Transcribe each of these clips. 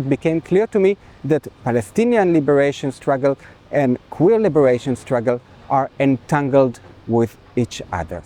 It became clear to me that Palestinian liberation struggle and queer liberation struggle are entangled with each other.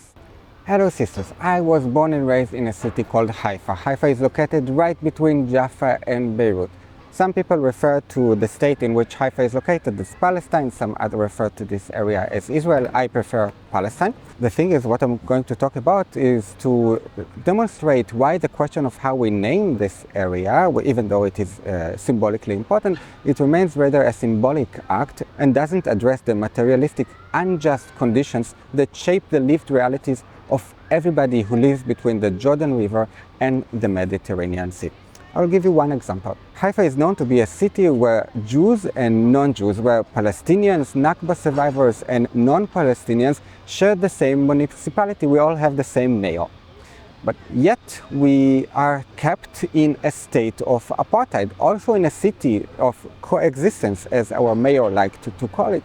Hello sisters, I was born and raised in a city called Haifa. Haifa is located right between Jaffa and Beirut. Some people refer to the state in which Haifa is located as Palestine, some others refer to this area as Israel. I prefer Palestine. The thing is, what I'm going to talk about is to demonstrate why the question of how we name this area, even though it is symbolically important, it remains rather a symbolic act and doesn't address the materialistic, unjust conditions that shape the lived realities of everybody who lives between the Jordan River and the Mediterranean Sea. I'll give you one example. Haifa is known to be a city where Jews and non-Jews, where Palestinians, Nakba survivors and non-Palestinians share the same municipality. We all have the same mayor. But yet we are kept in a state of apartheid, also in a city of coexistence, as our mayor liked to call it.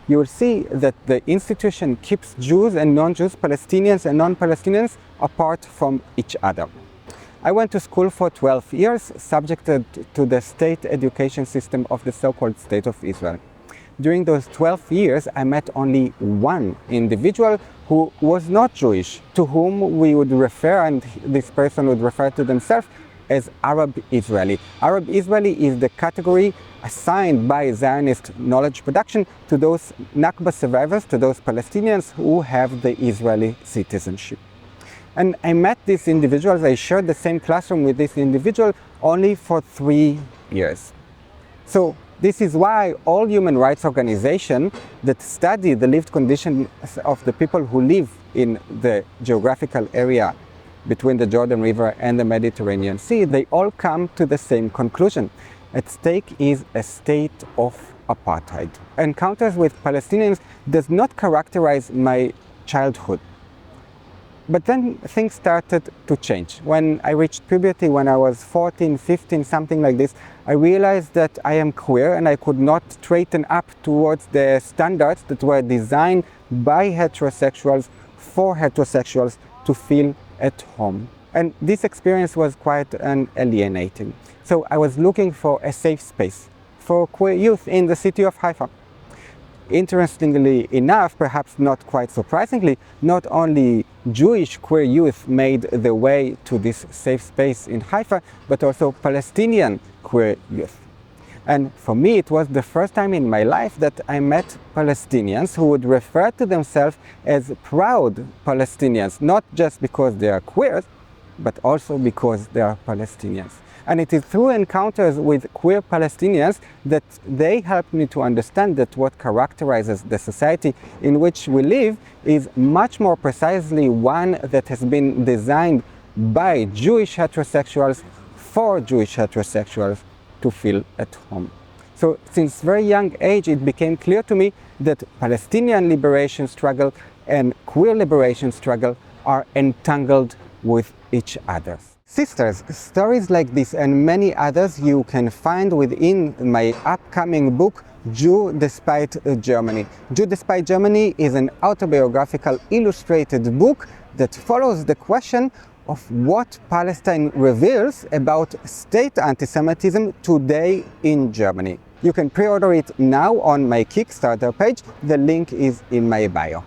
You will see that the institution keeps Jews and non-Jews, Palestinians and non-Palestinians apart from each other. I went to school for 12 years, subjected to the state education system of the so-called State of Israel. During those 12 years, I met only one individual who was not Jewish, to whom we would refer, and this person would refer to themselves as Arab Israeli. Arab Israeli is the category assigned by Zionist knowledge production to those Nakba survivors, to those Palestinians who have the Israeli citizenship. And I met these individuals, I shared the same classroom with this individual only for 3 years. So this is why all human rights organizations that study the lived conditions of the people who live in the geographical area between the Jordan River and the Mediterranean Sea, they all come to the same conclusion. At stake is a state of apartheid. Encounters with Palestinians does not characterize my childhood. But then things started to change. When I reached puberty, when I was 14, 15, something like this, I realized that I am queer and I could not straighten up towards the standards that were designed by heterosexuals for heterosexuals to feel at home. And this experience was quite alienating. So I was looking for a safe space for queer youth in the city of Haifa. Interestingly enough, perhaps not quite surprisingly, not only Jewish queer youth made the way to this safe space in Haifa, but also Palestinian queer youth. And for me, it was the first time in my life that I met Palestinians who would refer to themselves as proud Palestinians, not just because they are queer, but also because they are Palestinians. And it is through encounters with queer Palestinians that they helped me to understand that what characterizes the society in which we live is much more precisely one that has been designed by Jewish heterosexuals for Jewish heterosexuals to feel at home. So since very young age, it became clear to me that Palestinian liberation struggle and queer liberation struggle are entangled with each other. Sisters, stories like this and many others you can find within my upcoming book, Jew Despite Germany. Jew Despite Germany is an autobiographical illustrated book that follows the question of what Palestine reveals about state anti-Semitism today in Germany. You can pre-order it now on my Kickstarter page. The link is in my bio.